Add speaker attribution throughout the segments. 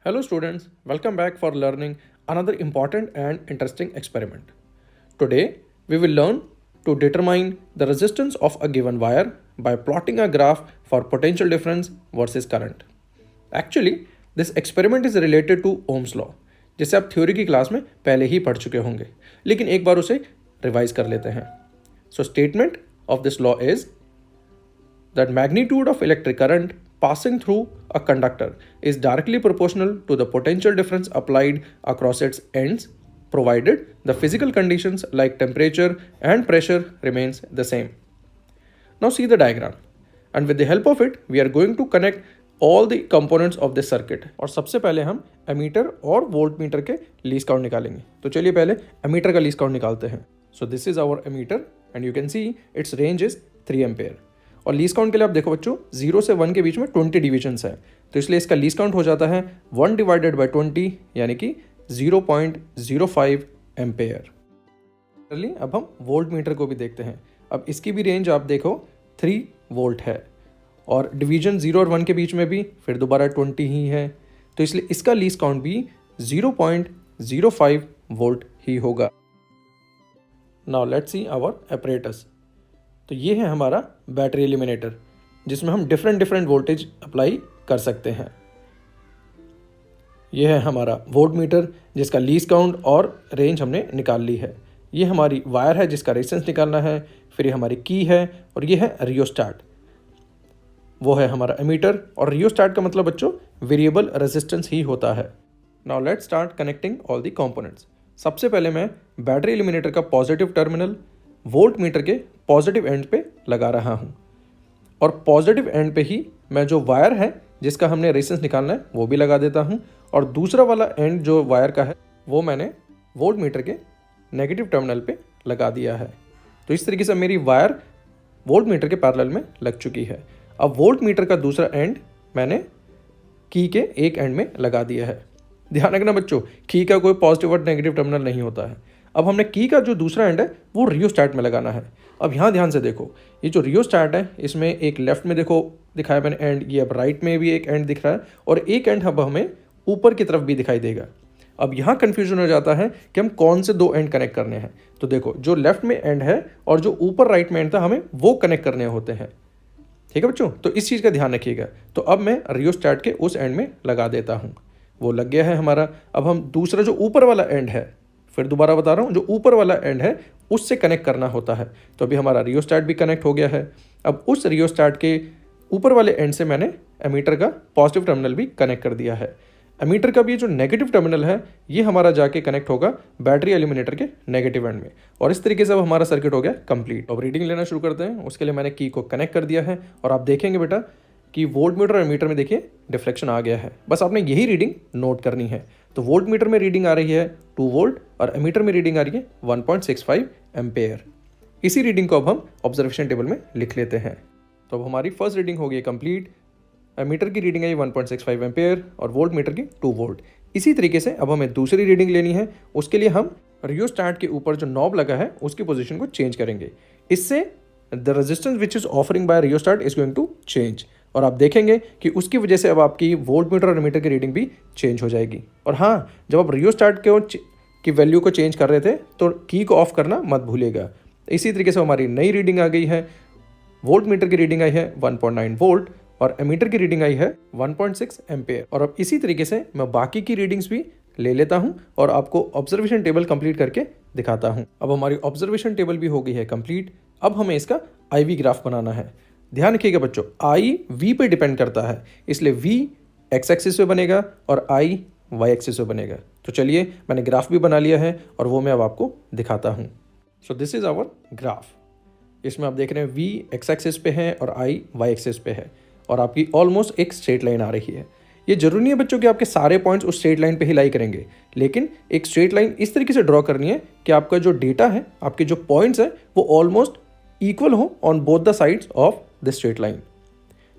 Speaker 1: Hello students, welcome back for learning another important and interesting experiment. Today we will learn to determine the resistance of a given wire by plotting a graph for potential difference versus current. Actually, this experiment is related to Ohm's law, जिसे आप theory की class में पहले ही पढ़ चुके होंगे, लेकिन एक बार उसे रिवाइज कर लेते हैं. So statement of this law is that magnitude of electric current passing through a conductor is directly proportional to the potential difference applied across its ends, provided the physical conditions like temperature and pressure remains the same. Now see the diagram, and with the help of it we are going to connect all the components of this circuit. और सबसे पहले हम ammeter और volt meter के least count निकालेंगे. तो चलिए पहले एमीटर का लीस्ट काउंट निकालते हैं. So this is our ammeter and you can see its range is 3 ampere. और लीस्ट काउंट के लिए आप देखो बच्चों 0 से 1 के बीच में 20 डिविजन्स है, तो इसलिए इसका लीस्ट काउंट हो जाता है 1 डिवाइडेड बाई 20 यानी कि 0.05 एम्पेयर. चलिए अब हम वोल्ट मीटर को भी देखते हैं. अब इसकी भी रेंज आप देखो 3 वोल्ट है और डिवीजन 0 और 1 के बीच में भी फिर दोबारा 20 ही है, तो इसलिए इसका लीस्ट काउंट भी 0.05 वोल्ट ही होगा. Now let's see our apparatus. तो ये है हमारा बैटरी एलिमिनेटर जिसमें हम डिफरेंट वोल्टेज अप्लाई कर सकते हैं. ये है हमारा वोल्ट मीटर जिसका लीस्ट काउंट और रेंज हमने निकाल ली है. ये हमारी वायर है जिसका रेजिस्टेंस निकालना है. फिर ये हमारी की है और ये है रियोस्टैट, वो है हमारा एमीटर. और रियोस्टैट का मतलब बच्चों वेरिएबल रेजिस्टेंस ही होता है. Now let's start connecting all the components. सबसे पहले मैं बैटरी एलिमिनेटर का पॉजिटिव टर्मिनल वोल्ट मीटर के पॉजिटिव एंड पे लगा रहा हूँ, और पॉजिटिव एंड पे ही मैं जो वायर है जिसका हमने रेजिस्टेंस निकालना है वो भी लगा देता हूँ, और दूसरा वाला एंड जो वायर का है वो मैंने वोल्ट मीटर के नेगेटिव टर्मिनल पे लगा दिया है. तो इस तरीके से मेरी वायर वोल्ट मीटर के पैरेलल में लग चुकी है. अब वोल्ट मीटर का दूसरा एंड मैंने की के एक एंड में लगा दिया है. ध्यान रखना बच्चों, की का कोई पॉजिटिव और नेगेटिव टर्मिनल नहीं होता है. अब हमने की का जो दूसरा एंड है वो रियोस्टैट में लगाना है. अब यहाँ ध्यान से देखो, ये जो रियोस्टैट है इसमें एक लेफ्ट में देखो दिखाया मैंने एंड, ये अब राइट में भी एक एंड दिख रहा है और एक एंड अब हमें ऊपर की तरफ भी दिखाई देगा. अब यहाँ कन्फ्यूजन हो जाता है कि हम कौन से दो एंड कनेक्ट करने हैं. तो देखो जो लेफ्ट में एंड है और जो ऊपर राइट में एंड था हमें वो कनेक्ट करने होते हैं. ठीक है बच्चों, तो इस चीज़ का ध्यान रखिएगा. तो अब मैं रियोस्टैट के उस एंड में लगा देता हूँ, वो लग गया है हमारा. अब हम दूसरा जो ऊपर वाला एंड है, फिर दोबारा बता रहा हूँ, जो ऊपर वाला एंड है उससे कनेक्ट करना होता है. तो अभी हमारा रियोस्टैट भी कनेक्ट हो गया है. अब उस रियोस्टैट के ऊपर वाले एंड से मैंने एमीटर का पॉजिटिव टर्मिनल भी कनेक्ट कर दिया है. एमीटर का भी जो नेगेटिव टर्मिनल है ये हमारा जाके कनेक्ट होगा बैटरी एलिमिनेटर के नेगेटिव एंड में, और इस तरीके से अब हमारा सर्किट हो गया कंप्लीट. अब रीडिंग लेना शुरू करते हैं. उसके लिए मैंने की को कनेक्ट कर दिया है और आप देखेंगे बेटा कि वोल्ट मीटर और एमीटर में देखिए डिफ्लेक्शन आ गया है. बस आपने यही रीडिंग नोट करनी है. तो वोल्ट मीटर में रीडिंग आ रही है 2 वोल्ट और एमीटर में रीडिंग आ रही है 1.65 एम्पेयर. इसी रीडिंग को अब हम ऑब्जर्वेशन टेबल में लिख लेते हैं. तो अब हमारी फर्स्ट रीडिंग हो गई कंप्लीट. एमीटर की रीडिंग आई 1.65 एम्पेयर और वोल्ट मीटर की 2 वोल्ट. इसी तरीके से अब हमें दूसरी रीडिंग लेनी है. उसके लिए हम रियोस्टैट के ऊपर जो नॉब लगा है उसकी पोजीशन को चेंज करेंगे. इससे the resistance which is offering by rheostat is going to change, और आप देखेंगे कि उसकी वजह से अब आपकी वोल्ट मीटर और एमीटर की रीडिंग भी चेंज हो जाएगी. और हाँ, जब आप रियोस्टैट की वैल्यू को चेंज कर रहे थे तो की को ऑफ करना मत भूलिएगा. इसी तरीके से हमारी नई रीडिंग आ गई है. वोल्ट मीटर की रीडिंग आई है 1.9 वोल्ट और एमीटर की रीडिंग आई है 1.6 एम्पेयर. और अब इसी तरीके से मैं बाकी की रीडिंग्स भी ले लेता हूं और आपको ऑब्जर्वेशन टेबल कंप्लीट करके दिखाता हूं. अब हमारी ऑब्जर्वेशन टेबल भी हो गई है कंप्लीट. अब हमें इसका IV ग्राफ बनाना है. ध्यान रखिएगा बच्चों, I V पे डिपेंड करता है, इसलिए V एक्स एक्सिस पे बनेगा और I Y एक्सिस पे बनेगा. तो चलिए मैंने ग्राफ भी बना लिया है और वो मैं अब आपको दिखाता हूँ. So this is our graph. इसमें आप देख रहे हैं V एक्स एक्सिस पे है और I Y एक्सिस पे है, और आपकी ऑलमोस्ट एक स्ट्रेट लाइन आ रही है. ये जरूरी नहीं है बच्चों कि आपके सारे पॉइंट्स उस स्ट्रेट लाइन पे ही लाई करेंगे, लेकिन एक स्ट्रेट लाइन इस तरीके से ड्रॉ करनी है कि आपका जो डेटा है, आपके जो पॉइंट्स है वो ऑलमोस्ट इक्वल हो on both the sides of the straight line.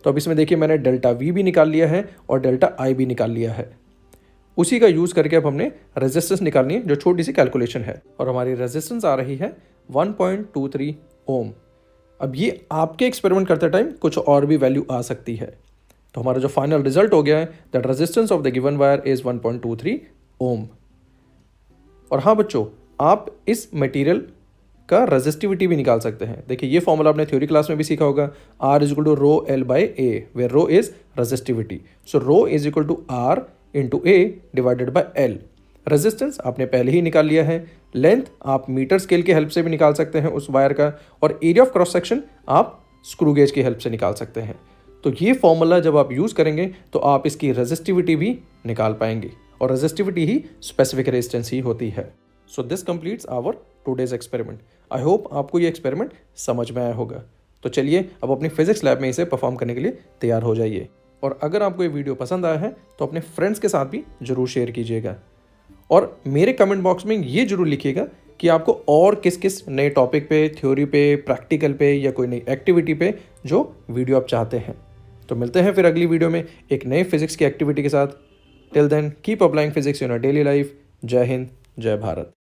Speaker 1: तो अब इसमें देखिए मैंने डेल्टा V भी निकाल लिया है और डेल्टा I भी निकाल लिया है. उसी का यूज़ करके अब हमने रेजिस्टेंस निकालनी है, जो छोटी सी कैलकुलेशन है, और हमारी रेजिस्टेंस आ रही है 1.23 ओम. अब ये आपके एक्सपेरिमेंट करते टाइम कुछ और भी वैल्यू आ सकती है, तो हमारा जो फाइनल रिजल्ट हो गया है that resistance of the given wire is 1.23 ओम। और हाँ बच्चों, आप इस मटेरियल का रेजिस्टिविटी भी निकाल सकते हैं। देखिए ये फॉर्मूला आपने थ्योरी क्लास में भी सीखा होगा, R is equal to rho L by A, where rho is resistivity. So rho is equal to R into A divided by L. Resistance आपने पहले ही निकाल लिया है, लेंथ आप मीटर स्केल की हेल्प से भी निकाल सकते हैं उस वायर का, और एरिया ऑफ क्रॉस सेक्शन आप स्क्रू गेज की हेल्प से निकाल सकते हैं। तो ये फॉर्मूला जब आप यूज़ करेंगे तो आप इसकी रेजिस्टिविटी भी निकाल पाएंगे, और रेजिस्टिविटी ही स्पेसिफिक रेजिस्टेंस ही होती है। So this completes our today's experiment. I hope आपको ये एक्सपेरिमेंट समझ में आया होगा। तो चलिए अब अपनी फिजिक्स लैब में इसे परफॉर्म करने के लिए तैयार हो जाइए। और अगर आपको ये वीडियो पसंद आया है तो अपने फ्रेंड्स के साथ भी ज़रूर शेयर कीजिएगा, और मेरे कमेंट बॉक्स में ये जरूर लिखिएगा कि आपको और किस किस नए टॉपिक पे, थ्योरी पे, प्रैक्टिकल पे या कोई नई एक्टिविटी पे जो वीडियो आप चाहते हैं। तो मिलते हैं फिर अगली वीडियो में एक नए फिजिक्स की एक्टिविटी के साथ। Till then keep applying physics in your daily life. जय हिंद, जय भारत।